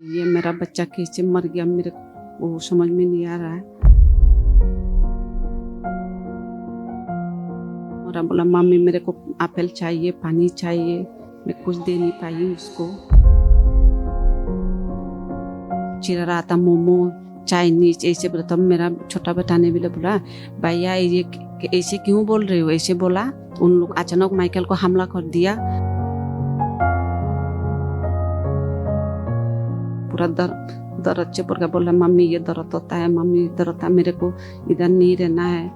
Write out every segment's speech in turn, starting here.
ये मेरा बच्चा कैसे मर गया मेरे को वो समझ में नहीं आ रहा है। और बोला मम्मी मेरे को एप्पल चाहिए, पानी चाहिए, मैं कुछ दे नहीं पाई उसको। चिरा रहा था मोमो, चाइनीज ऐसे बोला। तब मेरा छोटा बेटा ने भी बोला भैया ये ऐसे क्यों बोल रहे हो, ऐसे बोला। उन लोग अचानक माइकल को हमला कर दिया। पूरा दर्द से पड़ गया। बोला मम्मी ये दर्द होता है, मम्मी दर्द होता है, मेरे को इधर नहीं रहना है।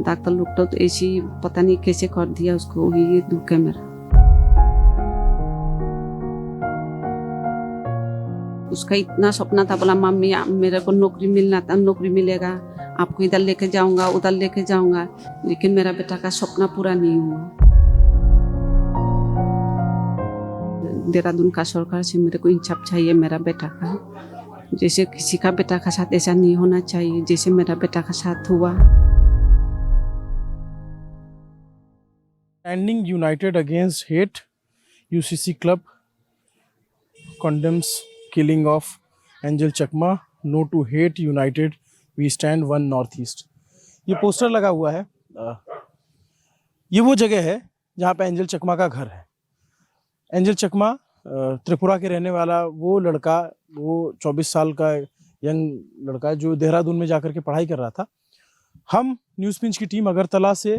डॉक्टर लोग तो ऐसे ही पता नहीं कैसे कर दिया उसको। ये दुख है मेरा। उसका इतना सपना था, बोला मम्मी मेरे को नौकरी मिलना था, नौकरी मिलेगा, आपको इधर लेके जाऊंगा, उधर लेके जाऊंगा। लेकिन मेरा बेटा का सपना पूरा नहीं हुआ। देहरादून का सरकार से मेरे को इंसाफ चाहिए मेरा बेटा का। जैसे किसी का बेटा का साथ ऐसा नहीं होना चाहिए जैसे मेरा बेटा का साथ हुआ। Standing united against hate, UCC Club condemns killing of Angel Chakma. No to hate, united we stand one northeast. ये पोस्टर लगा हुआ है। ये वो जगह है जहाँ पे एंजल चकमा का घर है। एंजल चकमा त्रिपुरा के रहने वाला वो लड़का, वो 24 साल का यंग लड़का जो देहरादून में जाकर के पढ़ाई कर रहा था। हम न्यूज़ पिंच की टीम अगरतला से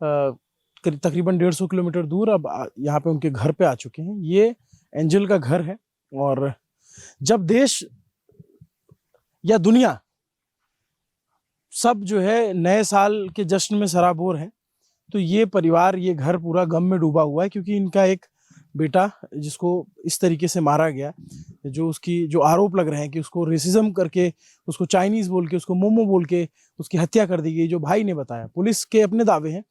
तकरीबन 150 किलोमीटर दूर अब यहाँ पे उनके घर पे आ चुके हैं। ये एंजल का घर है। और जब देश या दुनिया सब जो है नए साल के जश्न में सराबोर है, तो ये परिवार, ये घर पूरा गम में डूबा हुआ है। क्योंकि इनका एक बेटा जिसको इस तरीके से मारा गया, जो आरोप लग रहे हैं कि उसको रेसिज्म करके, उसको चाइनीज बोल के, उसको मोमो बोल के उसकी हत्या कर दी गई, जो भाई ने बताया। पुलिस के अपने दावे हैं,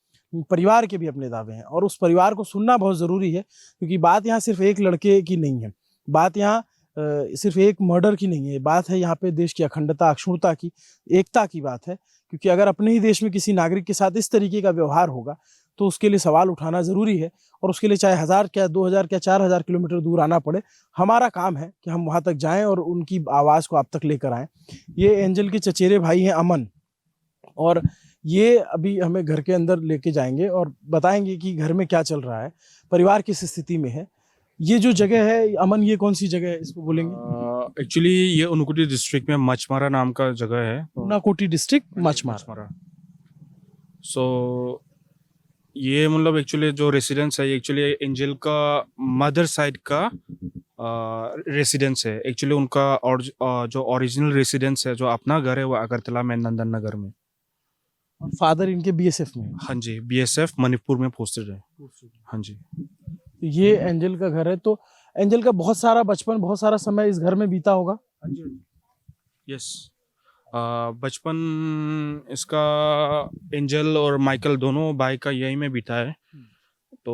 परिवार के भी अपने दावे हैं, और उस परिवार को सुनना बहुत ज़रूरी है। क्योंकि बात यहाँ सिर्फ एक लड़के की नहीं है, बात यहाँ सिर्फ एक मर्डर की नहीं है, बात है यहाँ पे देश की अखंडता, अक्षुणता की, एकता की बात है। क्योंकि अगर अपने ही देश में किसी नागरिक के साथ इस तरीके का व्यवहार होगा तो उसके लिए सवाल उठाना ज़रूरी है। और उसके लिए चाहे 1000 क्या 2000 क्या 4000 किलोमीटर दूर आना पड़े, हमारा काम है कि हम वहाँ तक जाएँ और उनकी आवाज़ को आप तक लेकर आएँ। ये एंजल के चचेरे भाई हैं अमन, और ये अभी हमें घर के अंदर लेके जाएंगे और बताएंगे कि घर में क्या चल रहा है, परिवार किस स्थिति में है। ये जो जगह है अमन, ये कौन सी जगह है, इसको बोलेंगे? एक्चुअली ये उनकोटी डिस्ट्रिक्ट में मछमारा नाम का जगह है। उनाकोटी डिस्ट्रिक्ट मछमारा। सो ये मतलब एक्चुअली जो रेसिडेंस है, एक्चुअली एंजल का मदर साइड का रेसिडेंस है। एक्चुअली उनका और जो ओरिजिनल रेसिडेंस है, जो अपना घर है, वो अगरतला में नंदन नगर में। और फादर इनके बीएसएफ में? हाँ जी, बीएसएफ मणिपुर में पोस्टेड है। हाँ जी, ये एंजल का घर है। तो एंजल का बहुत सारा बचपन, बहुत सारा समय इस घर में बीता होगा। यस, बचपन इसका एंजल और माइकल दोनों भाई का यही में बीता है। तो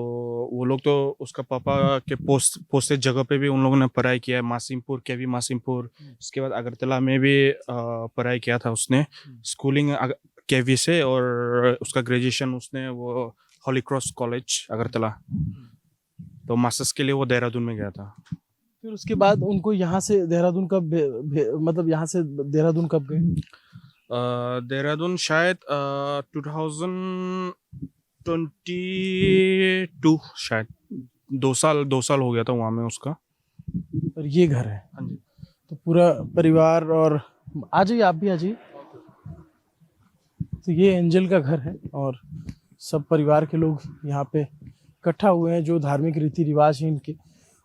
वो लोग तो उसका पापा के पोस्टेड जगह पे भी उन लोगों ने पढ़ाई किया है, मासिमपुर, केवी मासिमपुर। इसके बाद अगरतला में भी पढ़ाई किया था उसने, स्कूलिंग केवी से, और उसका ग्रेजुएशन उसने वो होली क्रॉस कॉलेज अगरतला। तो मास्टर्स के लिए वो देहरादून में गया था। फिर उसके बाद उनको यहाँ से देहरादून कब मतलब यहाँ से देहरादून कब गए? देहरादून शायद 2022, शायद 2 साल हो गया था वहाँ में उसका। और ये घर है। हाँ जी। तो पूरा परिवार, और आ जाइए, आप भी आ जाइए। तो ये एंजल का घर है और सब परिवार के लोग यहाँ पे इकट्ठा हुए हैं। जो धार्मिक रीति रिवाज हैं इनके,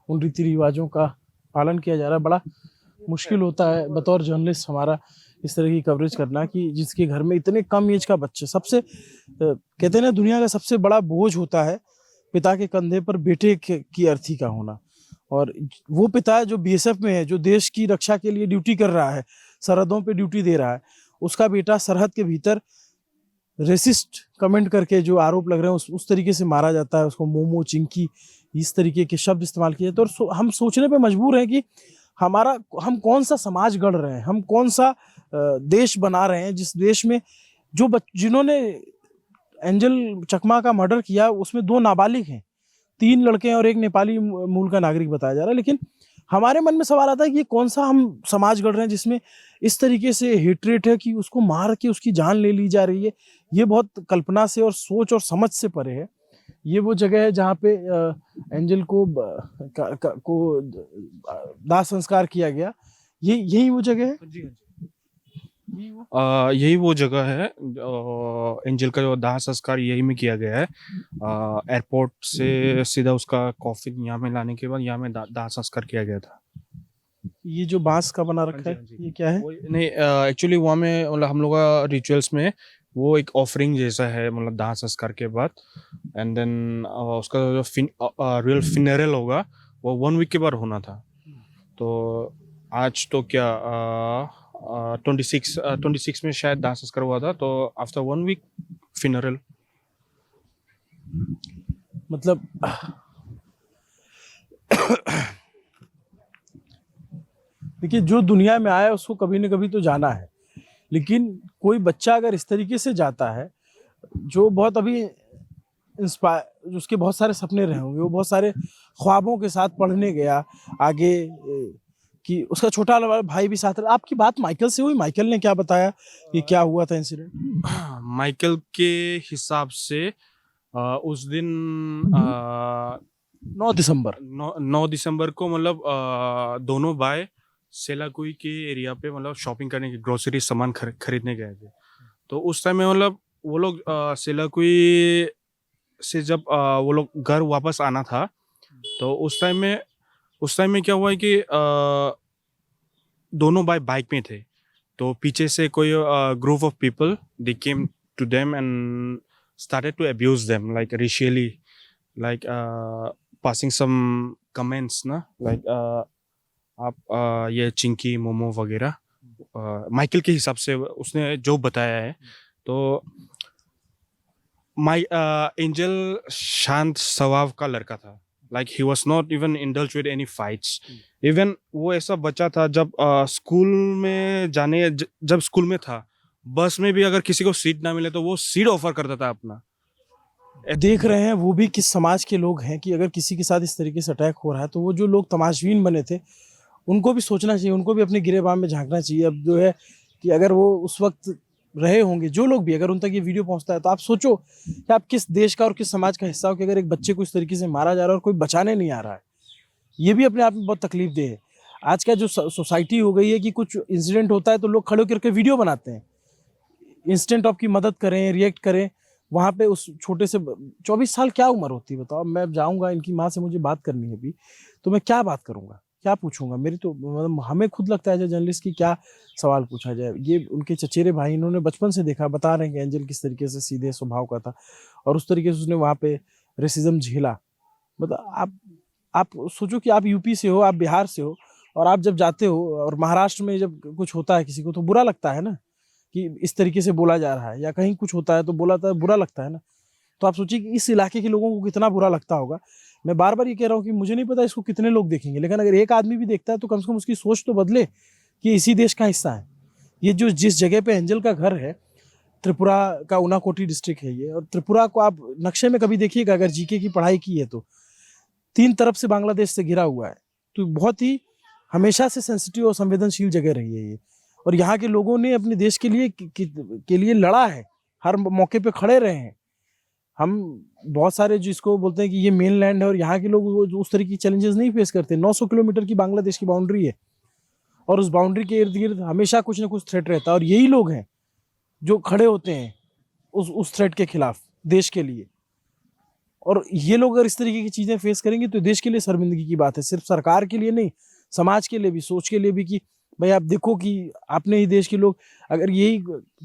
उन रीति रिवाजों का पालन किया जा रहा है। बड़ा मुश्किल होता है बतौर जर्नलिस्ट हमारा इस तरह की कवरेज करना, कि जिसके घर में इतने कम एज का बच्चा, सबसे कहते हैं ना दुनिया का सबसे बड़ा बोझ होता है पिता के कंधे पर बेटे की अर्थी का होना। और वो पिता जो बीएसएफ में है, जो देश की रक्षा के लिए ड्यूटी कर रहा है, सरहदों पे ड्यूटी दे रहा है, उसका बेटा सरहद के भीतर रेसिस्ट कमेंट करके जो आरोप लग रहे हैं उस तरीके से मारा जाता है। उसको मोमो, चिंकी, इस तरीके के शब्द इस्तेमाल किए जाते हैं। और हम सोचने पे मजबूर हैं कि हम कौन सा समाज गढ़ रहे हैं, हम कौन सा देश बना रहे हैं, जिस देश में जिन्होंने एंजल चकमा का मर्डर किया उसमें 2 नाबालिग हैं, 3 लड़के और एक नेपाली मूल का नागरिक बताया जा रहा है। लेकिन हमारे मन में सवाल आता है कि ये कौन सा हम समाज गढ़ रहे हैं जिसमें इस तरीके से हेट्रेट है कि उसको मार के उसकी जान ले ली जा रही है। ये बहुत कल्पना से और सोच और समझ से परे है। ये वो जगह है जहाँ पे एंजल को दाह संस्कार किया गया। यही वो जगह है। जी यही वो जगह है। एंजल का जो दाह संस्कार यही में किया गया है। एयरपोर्ट से सीधा उसका कॉफिन यहाँ में लाने के बाद यहाँ में दाह संस्कार किया गया था। ये जो बांस का बना रखा है ये क्या है? नहीं, एक्चुअली वहाँ में मतलब हम लोग का रिचुअल्स में वो एक ऑफरिंग जैसा है, मतलब दाह संस्कार के बाद। एंड देन उसका जो रियल फिनरल होगा वो 1 वीक के बाद होना था। तो आज तो क्या 26 में शायद दाह संस्कार हुआ था, तो आफ्टर 1 वीक फिनरल। मतलब देखिए, जो दुनिया में आया उसको कभी न कभी तो जाना है, लेकिन कोई बच्चा अगर इस तरीके से जाता है जो बहुत अभी इंस्पायर, उसके बहुत सारे सपने रहे होंगे, वो बहुत सारे ख्वाबों के साथ पढ़ने गया आगे, कि उसका छोटा वाला भाई भी साथ रहा। आपकी बात माइकल से हुई? माइकल ने क्या बताया कि क्या हुआ था इंसिडेंट? माइकल के हिसाब से उस दिन 9 दिसंबर 9 दिसंबर को मतलब दोनों भाई सेलाकुई के एरिया पे मतलब शॉपिंग करने की ग्रोसरी सामान खरीदने गए थे। तो उस टाइम में मतलब वो लोग सेलाकुई से जब वो लोग घर वापस आना था, तो उस टाइम में क्या हुआ है कि दोनों भाई बाइक में थे। तो पीछे से कोई group of people they came to them and started to abuse them like racially, like passing some comments ना, like आप ये चिंकी मोमो वगैरह। माइकल के हिसाब से उसने जो बताया है। तो एंजल शांत स्वभाव का लड़का था, like he was not even indulged with any fights. Even वो ऐसा बच्चा था जब जब स्कूल में था, बस में भी अगर किसी को सीट ना मिले तो वो सीट ऑफर करता था अपना। देख रहे हैं वो भी किस समाज के लोग हैं कि अगर किसी के साथ इस तरीके से अटैक हो रहा है तो वो जो लोग तमाशबीन बने थे उनको भी सोचना चाहिए, उनको भी अपने गिरेबान में झांकना चाहिए। अब जो है कि अगर वो उस वक्त रहे होंगे, जो लोग भी, अगर उन तक ये वीडियो पहुंचता है, तो आप सोचो कि आप किस देश का और किस समाज का हिस्सा हो कि अगर एक बच्चे को इस तरीके से मारा जा रहा है और कोई बचाने नहीं आ रहा है। ये भी अपने आप में बहुत तकलीफ दे है। आज का जो सोसाइटी हो गई है कि कुछ इंसिडेंट होता है तो लोग खड़े होकर वीडियो बनाते हैं, इंस्टेंट ऑफ की मदद करें, रिएक्ट करें। वहाँ पे उस छोटे से 24 साल क्या उम्र होती है बताओ? मैं जाऊँगा, इनकी माँ से मुझे बात करनी है अभी, तो मैं क्या बात करूँगा, क्या पूछूंगा? मेरी तो मतलब हमें खुद लगता है जर्नलिस्ट की क्या सवाल पूछा जाए। ये उनके चचेरे भाई, इन्होंने बचपन से देखा, बता रहे हैं कि एंजल किस तरीके से सीधे स्वभाव का था और उस तरीके से उसने वहाँ पे रेसिज्म झेला। मतलब आप सोचो कि आप यूपी से हो, आप बिहार से हो, और आप जब जाते हो और महाराष्ट्र में जब कुछ होता है किसी को तो बुरा लगता है ना कि इस तरीके से बोला जा रहा है, या कहीं कुछ होता है तो बुरा लगता है ना। तो आप सोचिए कि इस इलाके के लोगों को कितना बुरा लगता होगा। मैं बार बार ये कह रहा हूँ कि मुझे नहीं पता इसको कितने लोग देखेंगे, लेकिन अगर एक आदमी भी देखता है तो कम से कम उसकी सोच तो बदले कि इसी देश का हिस्सा है। ये जो जिस जगह पे एंजल का घर है, त्रिपुरा का उनाकोटी डिस्ट्रिक्ट है ये, और त्रिपुरा को आप नक्शे में कभी देखिएगा, अगर जीके की पढ़ाई की है तो 3 तरफ से बांग्लादेश से घिरा हुआ है। तो बहुत ही हमेशा से सेंसिटिव और संवेदनशील जगह रही है ये, और यहाँ के लोगों ने अपने देश के लिए लड़ा है, हर मौके पे खड़े रहे हैं। हम बहुत सारे जिसको बोलते हैं कि ये मेन लैंड है और यहाँ के लोग उस तरह की चैलेंजेस नहीं फेस करते। 900 किलोमीटर की बांग्लादेश की बाउंड्री है और उस बाउंड्री के इर्द गिर्द हमेशा कुछ ना कुछ थ्रेट रहता है, और यही लोग हैं जो खड़े होते हैं उस थ्रेट के खिलाफ देश के लिए। और ये लोग अगर इस तरीके की चीजें फेस करेंगे तो देश के लिए शर्मिंदगी की बात है, सिर्फ सरकार के लिए नहीं, समाज के लिए भी, सोच के लिए भी, कि भाई आप देखो कि अपने ही देश के लोग, अगर यही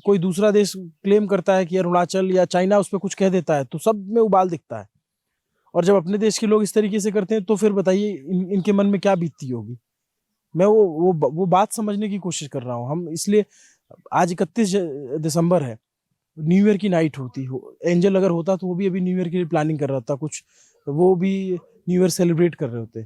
कोई दूसरा देश क्लेम करता है कि अरुणाचल या चाइना उस पर कुछ कह देता है तो सब में उबाल दिखता है, और जब अपने देश के लोग इस तरीके से करते हैं तो फिर बताइए इनके मन में क्या बीतती होगी। मैं वो बात समझने की कोशिश कर रहा हूँ। हम इसलिए, आज 31 दिसंबर है, न्यू ईयर की नाइट होती हो, एंजल अगर होता तो वो भी अभी न्यू ईयर की प्लानिंग कर रहा था कुछ, वो भी न्यू ईयर सेलिब्रेट कर रहे होते,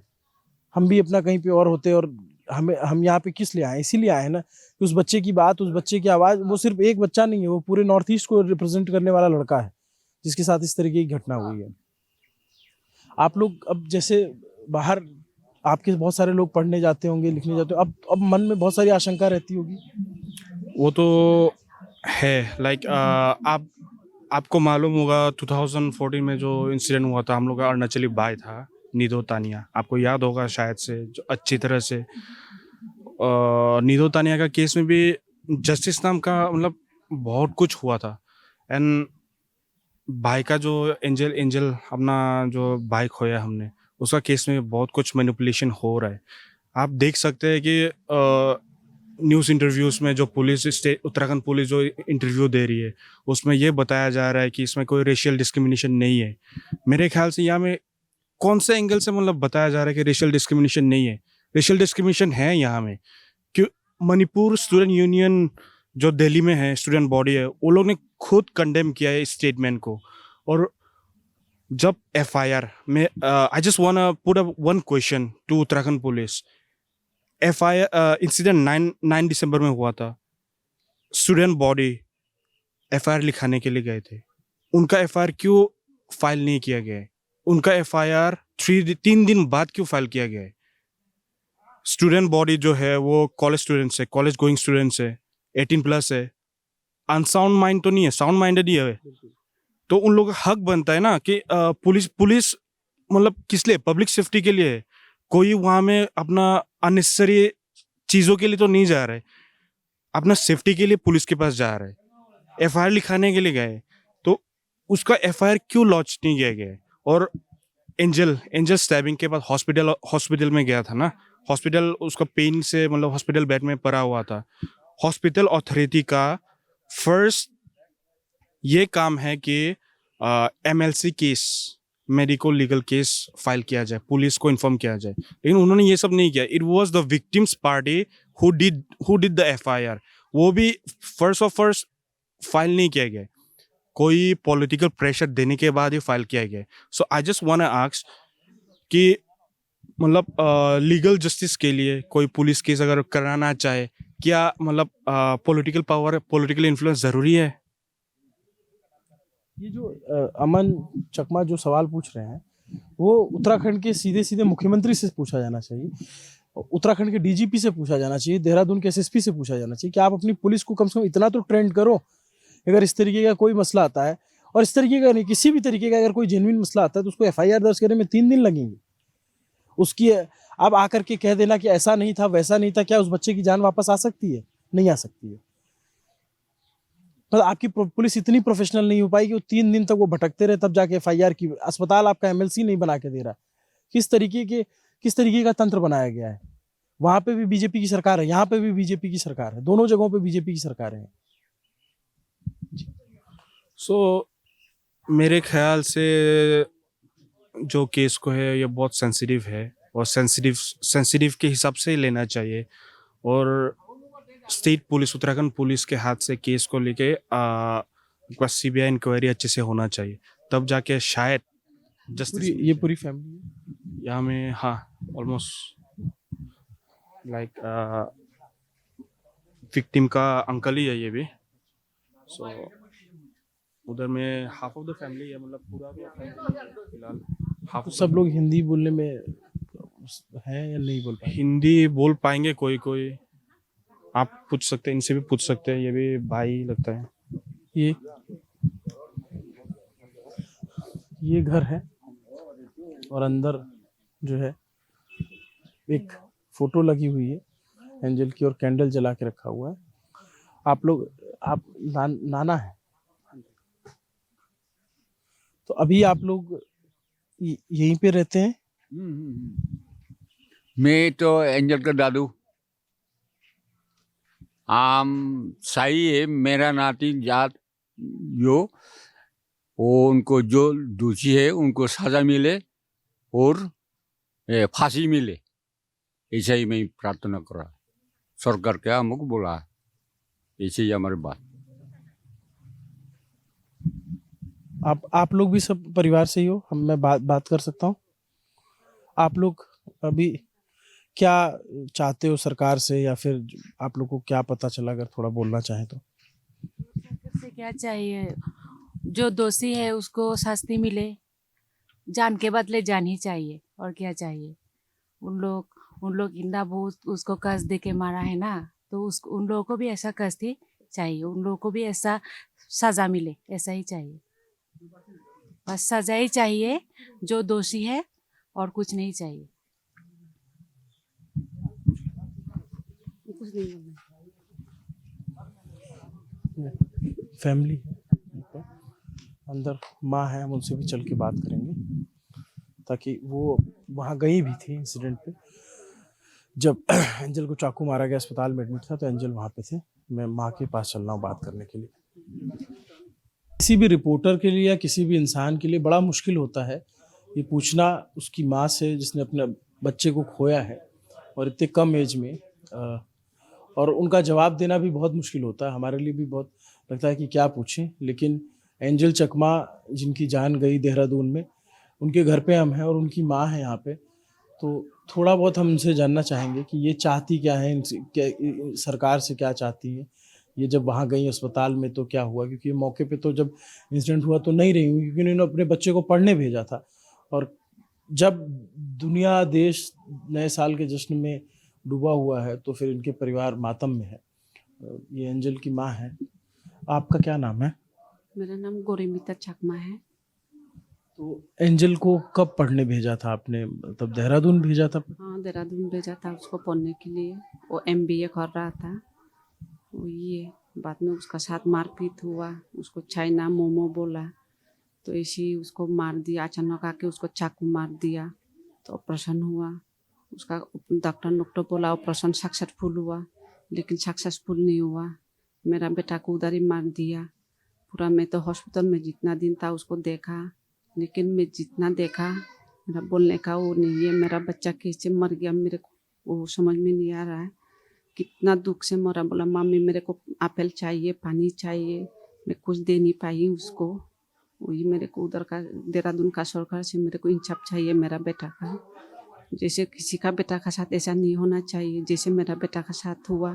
हम भी अपना कहीं पे और होते। और हम यहाँ पे किस लिए आए? इसीलिए आए ना कि उस बच्चे की बात, उस बच्चे की आवाज़, वो सिर्फ एक बच्चा नहीं है, वो पूरे नॉर्थ ईस्ट को रिप्रेजेंट करने वाला लड़का है जिसके साथ इस तरीके की घटना हुई है। आप लोग अब जैसे बाहर आपके बहुत सारे लोग पढ़ने जाते होंगे, लिखने जाते होंगे, अब मन में बहुत सारी आशंका रहती होगी। वो तो है, लाइक आपको मालूम होगा 2014 में जो इंसिडेंट हुआ था, हम लोग का अरुणाचली भाई था निधो तानिया, आपको याद होगा शायद से, जो अच्छी तरह से निधो तानिया का केस में भी जस्टिस नाम का मतलब बहुत कुछ हुआ था। एंड भाई का जो एंजल अपना जो भाई खोया हमने, उसका केस में बहुत कुछ मैनिपुलेशन हो रहा है। आप देख सकते हैं कि न्यूज़ इंटरव्यूज़ में जो पुलिस स्टेट उत्तराखंड पुलिस जो इंटरव्यू दे रही है, उसमें ये बताया जा रहा है कि इसमें कोई रेशियल डिस्क्रिमिनेशन नहीं है। मेरे ख्याल से यहाँ में कौन से एंगल से मतलब बताया जा रहा है कि रेशियल डिस्क्रिमिनेशन नहीं है? रेशियल डिस्क्रिमिनेशन है यहाँ में। क्यों? मणिपुर स्टूडेंट यूनियन जो दिल्ली में है, स्टूडेंट बॉडी है, वो लोग ने खुद कंडेम किया है इस स्टेटमेंट को। और जब एफआईआर में I just want put up one question to Uttarakhand police. FIR incident 9 दिसंबर में हुआ था, स्टूडेंट बॉडी एफआईआर लिखाने के लिए गए थे, उनका एफआईआर क्यों फाइल नहीं किया गया है? उनका एफआईआर 3 दिन बाद क्यों फाइल किया गया है? स्टूडेंट बॉडी जो है वो कॉलेज स्टूडेंट्स है, कॉलेज गोइंग स्टूडेंट्स है, 18+ है, अनसाउंड माइंड तो नहीं है, साउंड माइंडेड ही है। तो उन लोगों का हक बनता है ना कि पुलिस मतलब किस लिए? पब्लिक सेफ्टी के लिए है। कोई वहां में अपना अननेसेसरी चीजों के लिए तो नहीं जा रहा है, अपना सेफ्टी के लिए पुलिस के पास जा रहा है, एफआईआर लिखाने के लिए गए, तो उसका एफआईआर क्यों लॉन्च नहीं किया गया है? और एंजल स्टैबिंग के बाद हॉस्पिटल में गया था ना, हॉस्पिटल उसका पेन से मतलब हॉस्पिटल बेड में पड़ा हुआ था। हॉस्पिटल अथॉरिटी का फर्स्ट ये काम है कि MLC case, medical legal case file किया जाए, पुलिस को इन्फॉर्म किया जाए, लेकिन उन्होंने ये सब नहीं किया। It was the victims party who did the FIR. वो भी फर्स्ट फाइल नहीं किया गया, कोई पॉलिटिकल प्रेशर देने के बाद ही फाइल किया गया। So I just want to ask कि मतलब लीगल जस्टिस के लिए कोई पुलिस केस अगर कराना चाहे, क्या मतलब पॉलिटिकल पावर, पॉलिटिकल इन्फ्लुएंस जरूरी है? ये जो अमन चकमा जो सवाल पूछ रहे हैं, वो उत्तराखंड के सीधे सीधे मुख्यमंत्री से पूछा जाना चाहिए, उत्तराखंड के डीजीपी से पूछा जाना चाहिए, देहरादून के एसएसपी से पूछा जाना चाहिए कि आप अपनी पुलिस को कम से कम इतना तो ट्रेंड करो। अगर इस तरीके का कोई मसला आता है, और इस तरीके का नहीं, किसी भी तरीके का अगर कोई जेन्युइन मसला आता है, तो उसको एफआईआर दर्ज करने में 3 दिन लगेंगे। उसकी अब आकर के कह देना कि ऐसा नहीं था, वैसा नहीं था, क्या उस बच्चे की जान वापस आ सकती है? नहीं आ सकती है। मतलब आपकी पुलिस इतनी प्रोफेशनल नहीं हो पाई कि वो 3 दिन तक वो भटकते रहे, तब जाके एफआईआर की। अस्पताल आपका एमएलसी नहीं बना के दे रहा। किस तरीके का तंत्र बनाया गया है? वहां पे भी बीजेपी की सरकार है, यहाँ पे भी बीजेपी की सरकार है, दोनों जगहों पे बीजेपी की सरकार है। सो मेरे ख्याल से जो केस को है ये बहुत सेंसिटिव है, और सेंसिटिव के हिसाब से ही लेना चाहिए। और स्टेट पुलिस, उत्तराखंड पुलिस के हाथ से केस को लेके सीबीआई इंक्वायरी अच्छे से होना चाहिए, तब जाके शायद जस्टिस। ये पूरी फैमिली यहाँ में, हाँ, ऑलमोस्ट लाइक विक्टिम का अंकल ही है ये भी। सो उधर में हाफ ऑफ द फैमिली है, मतलब पूरा फिलहाल हाफ। सब लोग हिंदी बोलने में है या नहीं बोल पाएंगे? हिंदी बोल पाएंगे कोई कोई, आप पूछ सकते हैं, इनसे भी पूछ सकते हैं, ये भी भाई लगता है। ये घर है, और अंदर जो है एक फोटो लगी हुई है एंजल की, और कैंडल जला के रखा हुआ है। आप नाना है, तो अभी आप लोग यहीं पे रहते हैं? मैं तो एंजल का दादू, सही है। मेरा नाती जात जो वो, उनको जो दोषी है उनको सजा मिले और फांसी मिले, ऐसा ही मैं प्रार्थना कर रहा। सरकार क्या हमको बोला, ऐसे ही हमारी बात। आप लोग भी सब परिवार से ही हो? मैं बात कर सकता हूँ? आप लोग अभी क्या चाहते हो सरकार से, या फिर आप लोग को क्या पता चला, अगर थोड़ा बोलना चाहें तो? सरकार से क्या चाहिए? जो दोषी है उसको शास्ति मिले, जान के बदले जान ही चाहिए, और क्या चाहिए? उन लोग इंदा बहुत उसको कस दे के मारा है ना, तो उन लोगों को भी ऐसा कस ही चाहिए, उन लोगों को भी ऐसा सजा मिले, ऐसा ही चाहिए। बस सजा ही चाहिए जो दोषी है, और कुछ नहीं चाहिए। कुछ नहीं बोलना। फैमिली है अंदर, माँ है, हम उनसे भी चल के बात करेंगे, ताकि वो वहाँ गई भी थी इंसिडेंट पे। जब एंजल को चाकू मारा गया, अस्पताल में एडमिट था, तो एंजल वहाँ पे थे। मैं माँ के पास चल रहा हूँ बात करने के लिए। किसी भी रिपोर्टर के लिए या किसी भी इंसान के लिए बड़ा मुश्किल होता है ये पूछना उसकी माँ से, जिसने अपने बच्चे को खोया है और इतने कम एज में, और उनका जवाब देना भी बहुत मुश्किल होता है। हमारे लिए भी बहुत लगता है कि क्या पूछें। लेकिन एंजल चकमा, जिनकी जान गई देहरादून में, उनके घर पे हम हैं और उनकी माँ है यहाँ पे, तो थोड़ा बहुत हम उनसे जानना चाहेंगे कि ये चाहती क्या है, क्या सरकार से क्या चाहती है। ये जब वहाँ गई अस्पताल में तो क्या हुआ, क्योंकि मौके पे तो जब इंसिडेंट हुआ तो नहीं रही हुई, क्योंकि उन्होंने अपने बच्चे को पढ़ने भेजा था। और जब दुनिया देश नए साल के जश्न में डूबा हुआ है तो फिर इनके परिवार मातम में है। ये एंजल की माँ है। आपका क्या नाम है? मेरा नाम गोरीमिता चकमा है। तो एंजल को कब पढ़ने भेजा था आपने? तब देहरादून भेजा था? हाँ, देहरादून भेजा था उसको पढ़ने के लिए। वो MBA कर रहा था। वो ये बाद में उसका साथ मारपीट हुआ, उसको चाइना मोमो बोला, तो ऐसे ही उसको मार दिया। अचानक आके उसको चाकू मार दिया, तो ऑपरेशन हुआ उसका। डॉक्टर बोला ऑपरेशन सक्सेसफुल हुआ, लेकिन सक्सेसफुल नहीं हुआ। मेरा बेटा को उधर ही मार दिया पूरा। मैं तो हॉस्पिटल में जितना दिन था उसको देखा, लेकिन मैं जितना देखा मेरा बोलने का वो नहीं है। मेरा बच्चा कैसे मर गया मेरे को वो समझ में नहीं आ रहा है। कितना दुख से मरा। बोला मम्मी मेरे को एप्पल चाहिए, पानी चाहिए। मैं कुछ दे नहीं पाई उसको। वही मेरे को उधर का देहरादून का सरकार से मेरे को इंसाफ चाहिए मेरा बेटा का। जैसे किसी का बेटा का साथ ऐसा नहीं होना चाहिए जैसे मेरा बेटा का साथ हुआ।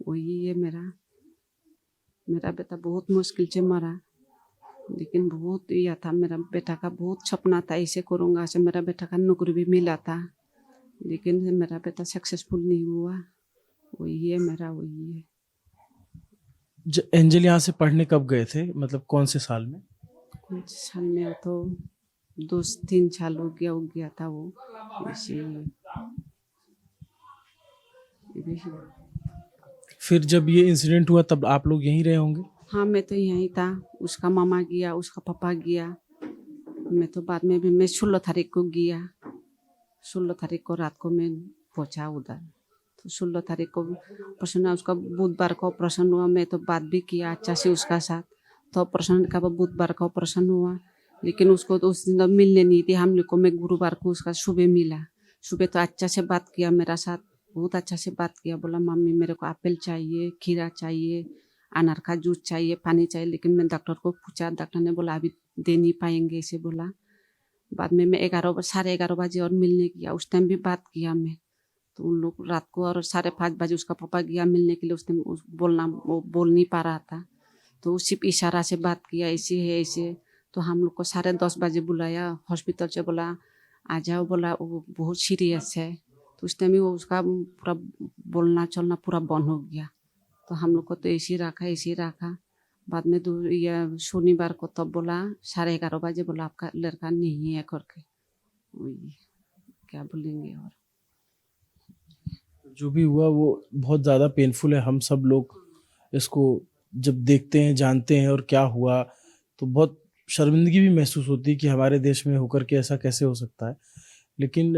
वही है मेरा बेटा बहुत मुश्किल से मरा, लेकिन बहुत यह था। मेरा बेटा का बहुत सपना था, ऐसे करूँगा ऐसे। मेरा बेटा का नौकरी भी मिला था, लेकिन मेरा बेटा सक्सेसफुल नहीं हुआ। वही है मेरा, वही है। एंजल यहाँ से पढ़ने कब गए थे, मतलब कौन से साल में? कौन से साल में? वो तो 2-3 साल हो गया था वो। ऐसे फिर जब ये इंसिडेंट हुआ तब आप लोग यहीं रहे होंगे? हाँ, मैं तो यहीं था। उसका मामा गया, उसका पापा गया। मैं तो बाद में भी मैं 16 तारीख को गया। 16 तारीख को रात को मैं पहुंचा उधर। तो 16 तारीख को ऑपरेशन हुआ उसका। बुधवार को ऑपरेशन हुआ। मैं तो बात भी किया अच्छा से उसका साथ। तो ऑपरेशन का बुधवार का ऑपरेशन हुआ, लेकिन उसको तो उस दिन तो मिलने नहीं थी हम लोग को। मैं गुरुवार को उसका सुबह मिला। सुबह तो अच्छा से बात किया मेरा साथ, बहुत अच्छा से बात किया। बोला मम्मी मेरे को एप्पल चाहिए, खीरा चाहिए, अनार का जूस चाहिए, पानी चाहिए। लेकिन मैं डॉक्टर को पूछा, डॉक्टर ने बोला अभी दे नहीं पाएंगे ऐसे बोला। बाद में मैं 11:30 बजे और मिलने गया। उस टाइम भी बात किया मैं। तो उन लोग रात को और 5:30 बजे उसका पापा गया मिलने के लिए। उस टाइम वो बोल नहीं पा रहा था, तो सिर्फ इशारा से बात किया, ऐसे है ऐसे। तो हम लोग को 10:30 बजे बुलाया हॉस्पिटल से। बोला आ जाओ, बोला वो बहुत सीरियस है। तो उस टाइम वो उसका पूरा बोलना चलना पूरा बंद हो गया। तो हम लोग को तो ऐसे ही रखा। बाद में शनिवार को तब बोला 11:30 बजे बोला आपका लड़का नहीं है करके। वही क्या बोलेंगे। और जो भी हुआ वो बहुत ज़्यादा पेनफुल है। हम सब लोग इसको जब देखते हैं, जानते हैं और क्या हुआ, तो बहुत शर्मिंदगी भी महसूस होती है कि हमारे देश में होकर के ऐसा कैसे हो सकता है। लेकिन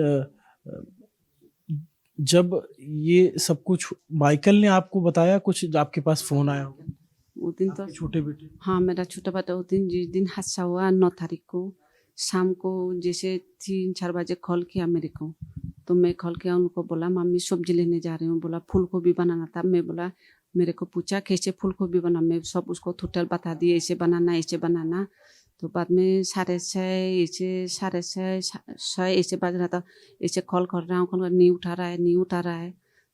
जब ये सब कुछ माइकल ने आपको बताया, कुछ आपके पास फोन आया होगा? वो दिन तो छोटे बेटे? हाँ, मेरा छोटा बेटा वो दिन जिस दिन हादसा हुआ 9 तारीख को शाम को जैसे 3-4 बजे कॉल किया मेरे को। तो मैं कॉल किया, उनको बोला मम्मी सब्जी लेने जा रही हूँ। बोला फूल गोभी बनाना था। मैं बोला मेरे को पूछा कैसे फूल गोभी बना। मैं सब उसको टोटल बता दिए, ऐसे बनाना। तो बाद में 6:30 ऐसे बज रहा था। ऐसे कॉल कर रहा हूँ, नहीं उठा रहा है।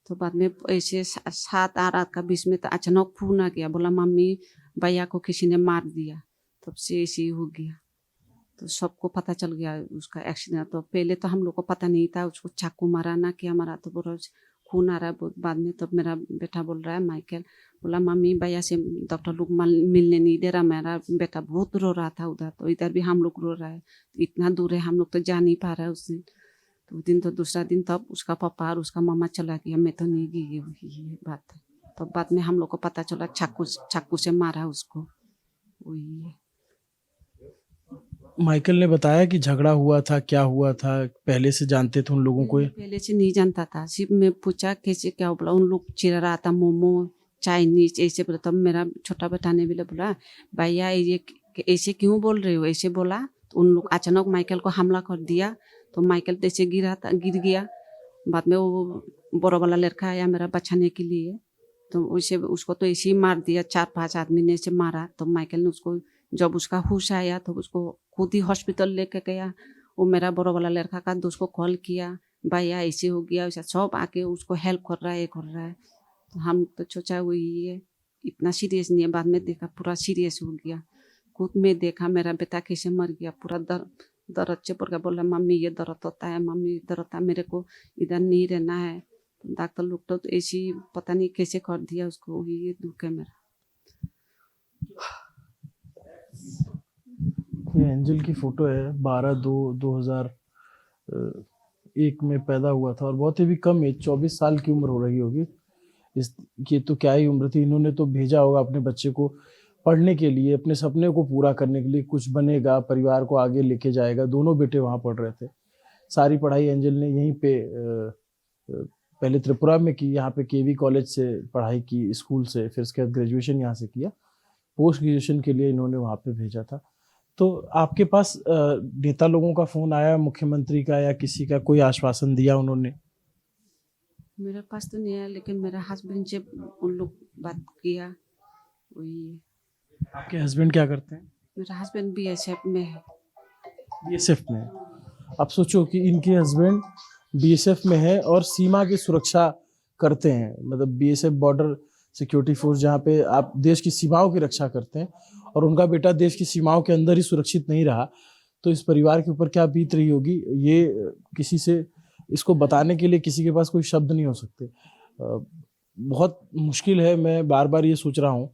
तो बाद में ऐसे 7-8 का 20 में तो अचानक फोन आ गया। बोला मम्मी भैया को किसी ने मार दिया। तब से ऐसे ही हो गया। तो सबको पता चल गया उसका एक्सीडेंट। तो पहले तो हम लोग को पता नहीं था उसको चाकू मारा ना क्या मारा, तो बोला खून आ रहा है बहुत। बाद में तो मेरा बेटा बोल रहा है माइकल, बोला मम्मी भैया से डॉक्टर लोग मिलने नहीं दे रहा। मेरा बेटा बहुत रो रहा था उधर, तो इधर भी हम लोग रो रहा है। इतना दूर है, हम लोग तो जा नहीं पा रहे उस दिन। तो दिन तो दूसरा दिन तब उसका पापा और उसका मामा चला गया, मैं तो नहीं गई। ये बात है। तो बाद में हम लोग को पता चला चाकू से मारा उसको, वही है। माइकल ने बताया कि झगड़ा हुआ था, क्या हुआ था, पहले से जानते थे उन लोगों को? पहले से नहीं जानता था, सिर्फ मैं पूछा कैसे क्या बोला, उन लोग चिरा रहा था मोमो चाइनीज ऐसे बोला। तब मेरा छोटा बेटा ने भी बोला भैया ये ऐसे क्यों बोल रहे हो, ऐसे बोला। तो उन लोग अचानक माइकल को हमला कर दिया, तो माइकल जैसे गिर गया। बाद में वो बड़ा वाला लड़का आया मेरा बचाने के लिए, तो उसे उसको तो ऐसे ही मार दिया। 4-5 आदमी ने ऐसे मारा। तो माइकल ने उसको, जब उसका होश आया तो उसको खुद ही हॉस्पिटल लेके गया। वो मेरा बड़ा वाला लड़का का दोस्त को कॉल किया, भैया ऐसे हो गया वैसा, सब आके उसको हेल्प कर रहा है, ये कर रहा है। तो हम तो सोचा वही है, इतना सीरियस नहीं है। बाद में देखा पूरा सीरियस हो गया। खुद में देखा मेरा बेटा कैसे मर गया, पूरा दर्द से पड़ गया। बोला मम्मी ये दर्द होता है, मम्मी दर्द होता है, मेरे को इधर नहीं रहना है। तो डॉक्टर लोग तो ऐसे ही पता नहीं कैसे कर दिया उसको, ये दुख है मेरा। ये एंजल की फोटो है, 12/2/2001 में पैदा हुआ था और बहुत ही भी कम एज, 24 साल की उम्र हो रही होगी। ये तो क्या ही उम्र थी। इन्होंने तो भेजा होगा अपने बच्चे को पढ़ने के लिए, अपने सपने को पूरा करने के लिए, कुछ बनेगा, परिवार को आगे लेके जाएगा। दोनों बेटे वहाँ पढ़ रहे थे। सारी पढ़ाई एंजल ने यहीं पे पहले त्रिपुरा में की, यहाँ पे केवी कॉलेज से पढ़ाई की, स्कूल से, फिर उसके बाद ग्रेजुएशन यहाँ से किया। पोस्ट ग्रेजुएशन के लिए इन्होंने वहाँ पे भेजा था। तो आपके पास नेता लोगों का फोन आया, मुख्यमंत्री का या किसी का, कोई आश्वासन दिया उन्होंने? मेरे पास तो नहीं आया, लेकिन मेरा हस्बैंड से उन लोग बात किया, वही है। आपके हस्बैंड क्या करते हैं? मेरा हस्बैंड बीएसएफ में है। बीएसएफ में है। आप सोचो कि इनके हस्बैंड बीएसएफ में है और सीमा की सुरक्षा करते हैं, मतलब बीएसएफ बॉर्डर सिक्योरिटी फोर्स, जहाँ पे आप देश की सीमाओं की रक्षा करते हैं, और उनका बेटा देश की सीमाओं के अंदर ही सुरक्षित नहीं रहा। तो इस परिवार के ऊपर क्या बीत रही होगी, ये किसी से, इसको बताने के लिए किसी के पास कोई शब्द नहीं हो सकते। बहुत मुश्किल है। मैं बार बार ये सोच रहा हूँ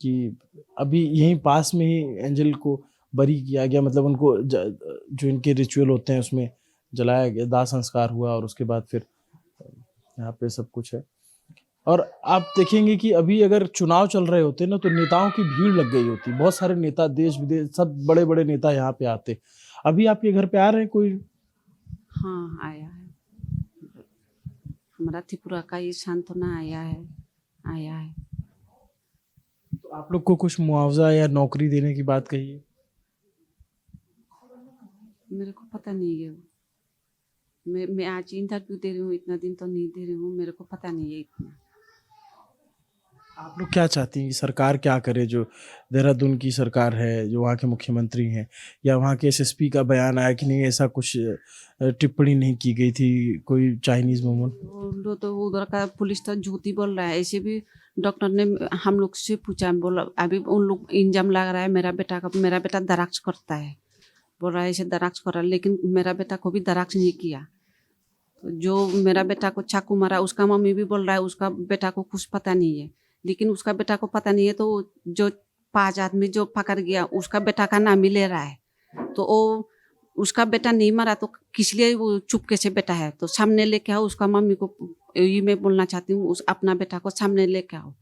कि अभी यहीं पास में ही एंजल को बरी किया गया, मतलब उनको जो इनके रिचुअल होते हैं उसमें जलाया गया, दाह संस्कार हुआ, और उसके बाद फिर यहाँ पे सब कुछ है। और आप देखेंगे कि अभी अगर चुनाव चल रहे होते ना, तो नेताओं की भीड़ लग गई होती। बहुत सारे नेता, देश विदेश सब बड़े बड़े नेता यहाँ पे आते। अभी आपके घर पे आ रहे हैं कोई? हाँ आया है, हमारा त्रिपुरा का ये सांत्वना आया है। तो आप लोग को कुछ मुआवजा या नौकरी देने की बात कही है? मेरे को पता नहीं है। मैं आज इंटरव्यू दे रही हूँ, इतना दिन तो नहीं दे रही हूँ, मेरे को पता नहीं है इतना। आप लोग क्या चाहती हैं कि सरकार क्या करे? जो देहरादून की सरकार है, जो वहाँ के मुख्यमंत्री हैं, या वहाँ के एसएसपी का बयान आया कि नहीं ऐसा कुछ टिप्पणी नहीं की गई थी, कोई चाइनीज मोमो? तो उधर का पुलिस तो झूठी बोल रहा है। ऐसे भी डॉक्टर ने हम लोग से पूछा, बोला अभी उन लोग इंजाम लगा रहा है मेरा बेटा दराक्ष करता है, बोल रहा है ऐसे दराक्ष कर रहा है, लेकिन मेरा बेटा को भी दराक्ष नहीं किया। तो जो मेरा बेटा को चाकू मारा, उसका मम्मी भी बोल रहा है उसका बेटा को कुछ पता नहीं है, लेकिन उसका बेटा को पता नहीं है। तो जो 5 आदमी जो पकड़ गया, उसका बेटा का नाम ही ले रहा है। तो वो उसका बेटा नहीं मरा, तो किस लिए वो चुपके से बेटा है, तो सामने लेके आओ उसका मम्मी को। ये मैं बोलना चाहती हूँ, उस अपना बेटा को सामने लेके आओ,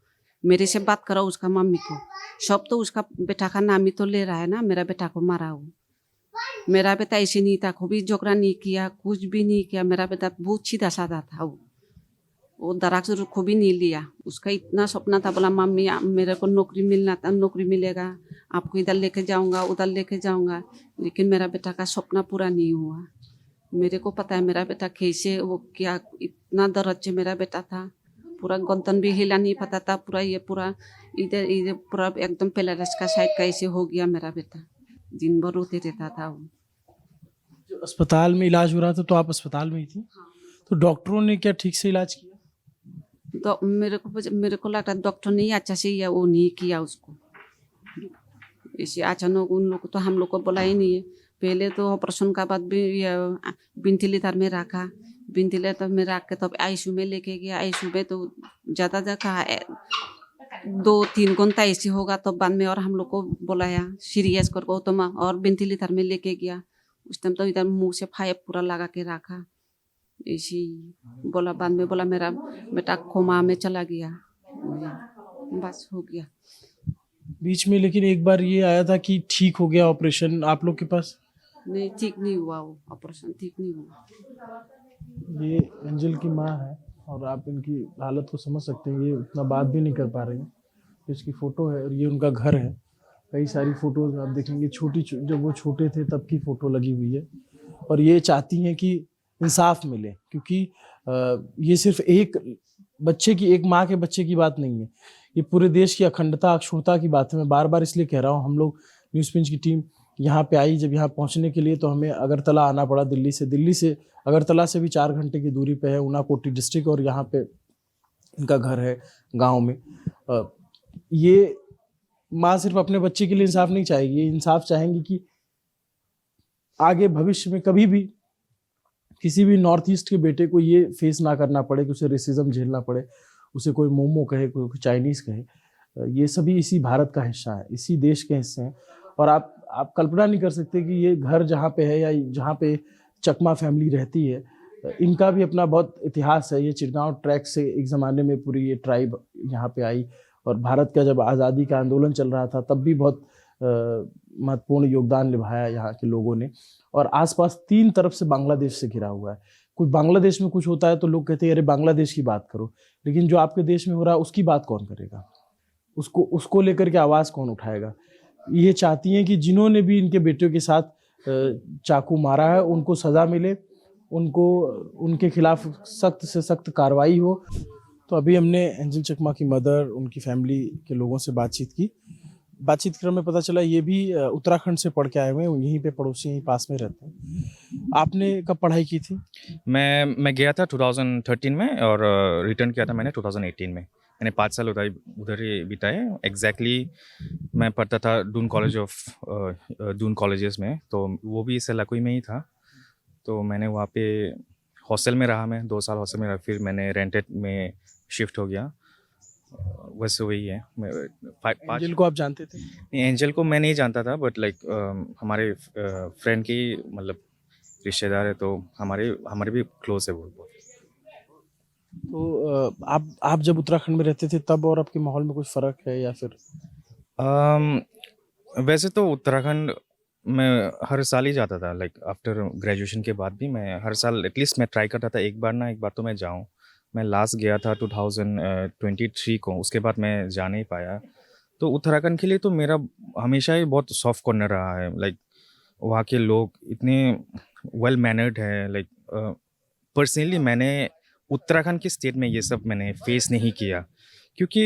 मेरे से बात करो उसका मम्मी को। सब तो उसका बेटा का नाम ही तो ले रहा है ना, मेरा बेटा को मारा हो। मेरा बेटा ऐसे नहीं था, खूब झगड़ा नहीं किया, कुछ भी नहीं किया। मेरा बेटा बहुत सीधा साधा था। वो दराक्ष खूब ही नहीं लिया। उसका इतना सपना था, बोला मम्मी मेरे को नौकरी मिलना था, नौकरी मिलेगा, आपको इधर लेके जाऊंगा, उधर लेके जाऊंगा, लेकिन मेरा बेटा का सपना पूरा नहीं हुआ। मेरे को पता है मेरा बेटा कैसे, वो क्या इतना दर्द से मेरा बेटा था, पूरा गर्दन भी हिला नहीं पाता था, पूरा इधर पूरा एकदम पैरालिसिस का साइड का ऐसे हो गया मेरा बेटा। दिन भर रोते रहता था वो। जो अस्पताल में इलाज हो रहा था, तो आप अस्पताल में ही थी? तो डॉक्टरों ने क्या ठीक से इलाज किया? तो मेरे को लगता है डॉक्टर ने अच्छा से या वो नहीं किया उसको। ऐसे अचानक उन लोग तो हम लोग को बोला ही नहीं है। पहले तो ऑपरेशन का बाद भी वेंटिलेटर में रखा, वेंटिलेटर में रख के तब आईसीयू में लेके गया। आईसीयू में तो ज़्यादा जगह 2-3 घंटा ऐसे होगा तो बाद में और हम लोग को बुलाया सीरियस करके तो और वेंटिलेटर में लेके गया। उस टाइम तो इधर मुंह से पाइप पूरा लगा के रखा, ऐसी बोला। बाद में बोला मेरा बेटा कोमा में चला गया, बस हो गया। बीच में लेकिन एक बार ये आया था कि ठीक हो गया ऑपरेशन आप लोग के पास? नहीं, ठीक नहीं हुआ, वो ऑपरेशन ठीक नहीं हुआ। ये एंजल की माँ है और आप इनकी हालत को समझ सकते हैं। ये उतना बात भी नहीं कर पा रही हैं। इसकी फ़ोटो है और ये उनका घर है। कई सारी फ़ोटोज़ आप देखेंगे जब वो छोटे थे तब की फ़ोटो लगी हुई है। और ये चाहती हैं कि इंसाफ मिले, क्योंकि ये सिर्फ एक माँ के बच्चे की बात नहीं है, ये पूरे देश की अखंडता अक्षुणता की बात है। मैं बार बार इसलिए कह रहा हूँ, हम लोग न्यूज़ पिंच की टीम यहाँ पे आई, जब यहाँ पहुँचने के लिए तो हमें अगरतला आना पड़ा दिल्ली से अगरतला से भी 4 घंटे की दूरी पे है ऊनाकोटी डिस्ट्रिक्ट, और यहाँ पे इनका घर है गांव में। ये माँ सिर्फ अपने बच्चे के लिए इंसाफ नहीं चाहेगी, ये इंसाफ चाहेंगी कि आगे भविष्य में कभी भी किसी भी नॉर्थ ईस्ट के बेटे को ये फेस ना करना पड़े कि उसे रेसिज्म झेलना पड़े, उसे कोई मोमो कहे, कोई चाइनीज़ कहे। ये सभी इसी भारत का हिस्सा है, इसी देश के हिस्से हैं। और आप कल्पना नहीं कर सकते कि ये घर जहाँ पे है या जहाँ पे चकमा फैमिली रहती है, इनका भी अपना बहुत इतिहास है। ये चिड़गांव ट्रैक से एक ज़माने में पूरी ये ट्राइब यहाँ पे आई, और भारत का जब आज़ादी का आंदोलन चल रहा था तब भी बहुत महत्वपूर्ण योगदान निभाया यहाँ के लोगों ने। और आसपास 3 तरफ से बांग्लादेश से घिरा हुआ है। कुछ बांग्लादेश में कुछ होता है तो लोग कहते हैं अरे बांग्लादेश की बात करो, लेकिन जो आपके देश में हो रहा है उसकी बात कौन करेगा? उसको लेकर के आवाज़ कौन उठाएगा? ये चाहती हैं कि जिन्होंने भी इनके बेटियों के साथ चाकू मारा है उनको सज़ा मिले, उनके खिलाफ सख्त से सख्त कार्रवाई हो। तो अभी हमने एंजल चकमा की मदर, उनकी फैमिली के लोगों से बातचीत क्रम में पता चला ये भी उत्तराखंड से पढ़ के आए हुए हैं, यहीं पे पड़ोसी यहीं पास में रहते हैं। आपने कब पढ़ाई की थी? मैं गया था 2013 में और रिटर्न किया था मैंने 2018 में। मैंने 5 साल उधर ही बिताए। एग्जैक्टली मैं पढ़ता था दून कॉलेजेस में, तो वो भी सेलाकुई में ही था। तो मैंने वहाँ पे हॉस्टल में रहा, मैं 2 साल हॉस्टल में रहा, फिर मैंने रेंटेड में शिफ्ट हो गया। वैसे वही है। एंजल को आप जानते थे? एंजल को मैं नहीं जानता था, बट लाइक हमारे फ्रेंड की मतलब रिश्तेदार है, तो हमारे भी क्लोज है वो बहुत। तो आप जब उत्तराखंड में रहते थे तब और आपके माहौल में कुछ फ़र्क है या फिर? वैसे तो उत्तराखंड मैं हर साल ही जाता था, लाइक आफ्टर ग्रेजुएशन के बाद भी मैं हर साल एटलीस्ट मैं ट्राई करता था एक बार तो मैं जाऊं। मैं लास्ट गया था 2023 को, उसके बाद मैं जा नहीं पाया। तो उत्तराखंड के लिए तो मेरा हमेशा ही बहुत सॉफ्ट कॉर्नर रहा है। लाइक वहाँ के लोग इतने वेल मैनर्ड है। लाइक पर्सनली मैंने उत्तराखंड के स्टेट में ये सब मैंने फेस नहीं किया, क्योंकि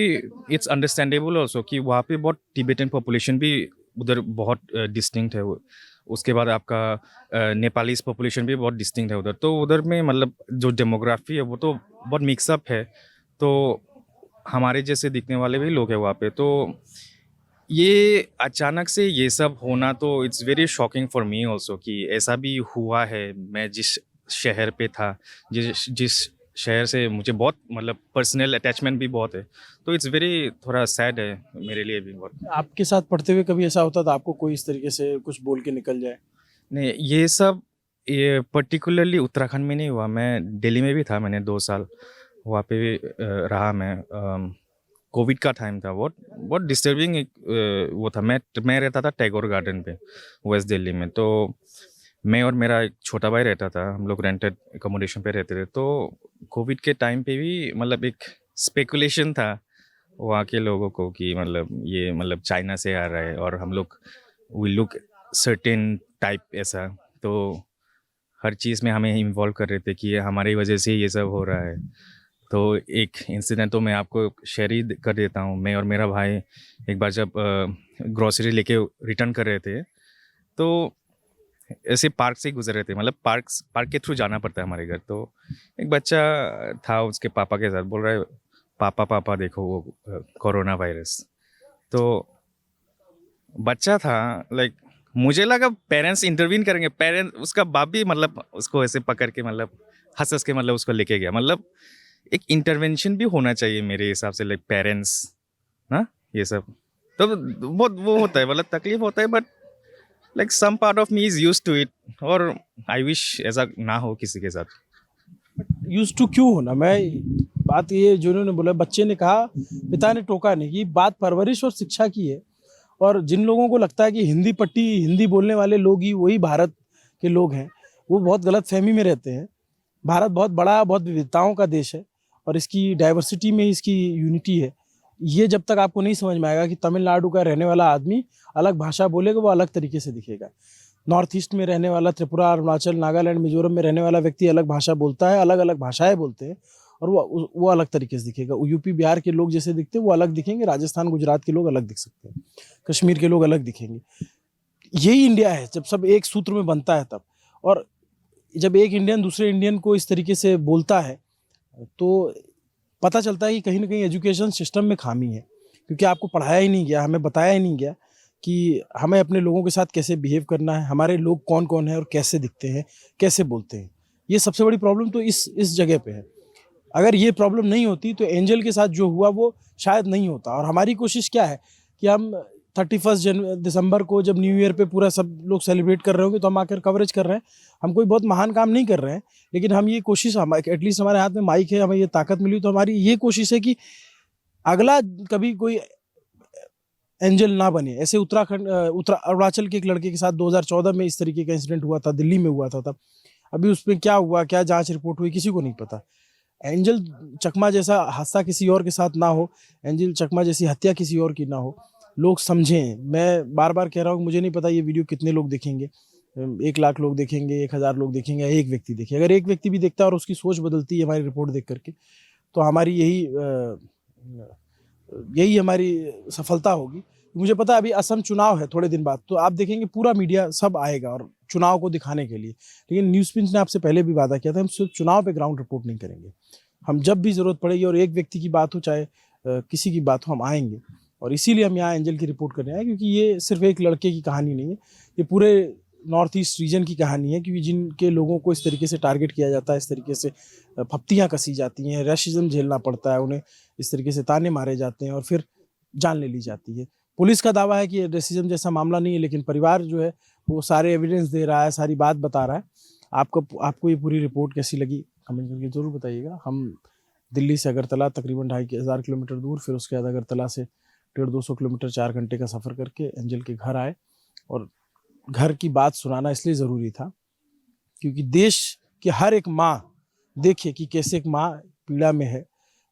इट्स अंडरस्टैंडेबल ऑल्सो कि वहाँ पे बहुत टिबेटन पॉपुलेशन भी उधर बहुत डिस्टिंक्ट है। उसके बाद आपका नेपालीज पॉपुलेशन भी बहुत डिस्टिंक्ट है उधर। तो उधर में मतलब जो डेमोग्राफी है वो तो बहुत मिक्सअप है, तो हमारे जैसे दिखने वाले भी लोग हैं वहाँ पे। तो ये अचानक से ये सब होना तो it's very shocking for me also कि ऐसा भी हुआ है। मैं जिस शहर पे था, जिस शहर से मुझे बहुत मतलब पर्सनल अटैचमेंट भी बहुत है, तो इट्स वेरी थोड़ा सैड है मेरे लिए भी बहुत। आपके साथ पढ़ते हुए कभी ऐसा होता था आपको कोई इस तरीके से कुछ बोल के निकल जाए? नहीं, ये पर्टिकुलरली उत्तराखंड में नहीं हुआ। मैं दिल्ली में भी था, मैंने 2 साल वहाँ पे भी रहा। मैं कोविड का टाइम था, बहुत डिस्टर्बिंग वो था। मैं रहता था टैगोर गार्डन पे वेस्ट दिल्ली में। तो मैं और मेरा एक छोटा भाई रहता था, हम लोग रेंटेड एकोमोडेशन पे रहते थे। तो कोविड के टाइम पे भी मतलब एक स्पेकुलेशन था वहाँ के लोगों को कि ये चाइना से आ रहा है और हम लोग वी लुक सर्टेन टाइप ऐसा। तो हर चीज़ में हमें इन्वॉल्व कर रहे थे कि ये हमारी वजह से ये सब हो रहा है। तो एक इंसिडेंट तो मैं आपको शेयर ही कर देता हूँ। मैं और मेरा भाई एक बार जब ग्रोसरी लेके रिटर्न कर रहे थे, तो ऐसे पार्क से गुजर रहे थे, मतलब पार्क के थ्रू जाना पड़ता है हमारे घर। तो एक बच्चा था उसके पापा के साथ, बोल रहा है पापा देखो वो कोरोना वायरस। तो बच्चा था, लाइक मुझे लगा पेरेंट्स इंटरवीन करेंगे, पेरेंट्स उसका बाप भी मतलब उसको ऐसे पकड़ के मतलब हंस हंस के मतलब उसको लेके गया। मतलब एक इंटरवेंशन भी होना चाहिए मेरे हिसाब से, लाइक पेरेंट्स ना, ये सब तो बहुत वो होता है, मतलब तकलीफ होता है, but like some part of me is used to it, और आई विश ऐसा ना हो किसी के साथ। यूज टू क्यों होना? मैं बात ये जो उन्होंने बोला, बच्चे ने कहा, पिता ने टोका नहीं, ये बात परवरिश और शिक्षा की है। और जिन लोगों को लगता है कि हिंदी पट्टी, हिंदी बोलने वाले लोग ही वही भारत के लोग हैं, वो बहुत गलत फहमी में रहते हैं। भारत बहुत बड़ा, बहुत विविधताओं का देश है और इसकी डाइवर्सिटी में इसकी यूनिटी है। ये जब तक आपको नहीं समझ में आएगा कि तमिलनाडु का रहने वाला आदमी अलग भाषा बोलेगा, वो अलग तरीके से दिखेगा। नॉर्थ ईस्ट में रहने वाला, त्रिपुरा, अरुणाचल, नागालैंड, मिजोरम में रहने वाला व्यक्ति अलग भाषा बोलता है, अलग अलग भाषाएं बोलते हैं, और वो अलग तरीके से दिखेगा। यूपी बिहार के लोग जैसे दिखते हैं वो अलग दिखेंगे, राजस्थान गुजरात के लोग अलग दिख सकते हैं, कश्मीर के लोग अलग दिखेंगे। यही इंडिया है, जब सब एक सूत्र में बनता है तब। और जब एक इंडियन दूसरे इंडियन को इस तरीके से बोलता है तो पता चलता है कि कहीं ना कहीं एजुकेशन सिस्टम में खामी है, क्योंकि आपको पढ़ाया ही नहीं गया, हमें बताया ही नहीं गया कि हमें अपने लोगों के साथ कैसे बिहेव करना है, हमारे लोग कौन कौन है और कैसे दिखते हैं, कैसे बोलते हैं। ये सबसे बड़ी प्रॉब्लम तो इस जगह पे है। अगर ये प्रॉब्लम नहीं होती तो एंजल के साथ जो हुआ वो शायद नहीं होता। और हमारी कोशिश क्या है कि हम 31 दिसंबर को जब न्यू ईयर पे पूरा सब लोग सेलिब्रेट कर रहे होंगे तो हम आकर कवरेज कर रहे हैं। हम कोई बहुत महान काम नहीं कर रहे हैं, लेकिन हम ये कोशिश, हम एटलीस्ट हमारे हाथ में माइक है, हमें ये ताकत मिली, तो हमारी ये कोशिश है कि अगला कभी कोई एंजल ना बने। ऐसे अरुणाचल के एक लड़के के साथ 2014 में इस तरीके का इंसिडेंट हुआ था, दिल्ली में हुआ था तब। अभी उसमें क्या हुआ, क्या जांच रिपोर्ट हुई, किसी को नहीं पता। एंजल चकमा जैसा हादसा किसी और के साथ ना हो, एंजल चकमा जैसी हत्या किसी और की ना हो, लोग समझें। मैं बार बार कह रहा हूँ, मुझे नहीं पता ये वीडियो कितने लोग देखेंगे, 1 लाख लोग देखेंगे, 1000 लोग देखेंगे, या एक व्यक्ति देखे। अगर एक व्यक्ति भी देखता है और उसकी सोच बदलती है हमारी रिपोर्ट देख करके, तो हमारी यही हमारी सफलता होगी। मुझे पता है अभी असम चुनाव है थोड़े दिन बाद, तो आप देखेंगे पूरा मीडिया सब आएगा और चुनाव को दिखाने के लिए। लेकिन न्यूज़ पिंच ने आपसे पहले भी वादा किया था, हम सिर्फ चुनाव पे ग्राउंड रिपोर्ट नहीं करेंगे। हम जब भी जरूरत पड़ेगी और एक व्यक्ति की बात हो चाहे किसी की बात हो, हम आएंगे। और इसीलिए हम यहाँ एंजल की रिपोर्ट करने आए, क्योंकि ये सिर्फ एक लड़के की कहानी नहीं है, ये पूरे नॉर्थ ईस्ट रीजन की कहानी है। क्योंकि जिनके लोगों को इस तरीके से टारगेट किया जाता है, इस तरीके से फप्तियाँ कसी जाती हैं, रेसिज्म झेलना पड़ता है, उन्हें इस तरीके से ताने मारे जाते हैं और फिर जान ले ली जाती है। पुलिस का दावा है कि रेसिज्म जैसा मामला नहीं है, लेकिन परिवार जो है वो सारे एविडेंस दे रहा है, सारी बात बता रहा है। आपको ये पूरी रिपोर्ट कैसी लगी कमेंट करके जरूर बताइएगा। हम दिल्ली से अगरतला तकरीबन 2500 किलोमीटर दूर, फिर उसके बाद अगरतला से 150-200 किलोमीटर 4 घंटे का सफ़र करके एंजल के घर आए। और घर की बात सुनाना इसलिए ज़रूरी था क्योंकि देश की हर एक माँ देखे कि कैसे एक माँ पीड़ा में है,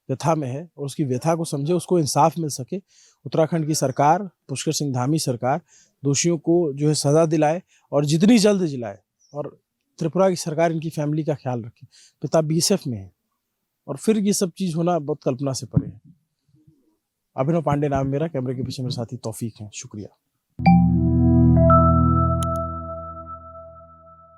व्यथा में है, और उसकी व्यथा को समझे, उसको इंसाफ मिल सके। उत्तराखंड की सरकार, पुष्कर सिंह धामी सरकार दोषियों को जो है सज़ा दिलाए और जितनी जल्द दिलाए, और त्रिपुरा की सरकार इनकी फैमिली का ख्याल रखे। पिता बीएसएफ में है और फिर ये सब चीज़ होना बहुत कल्पना से परे है। अभिनव पांडे नाम मेरा, कैमरे के पीछे मेरे साथी तौफीक हैं। शुक्रिया।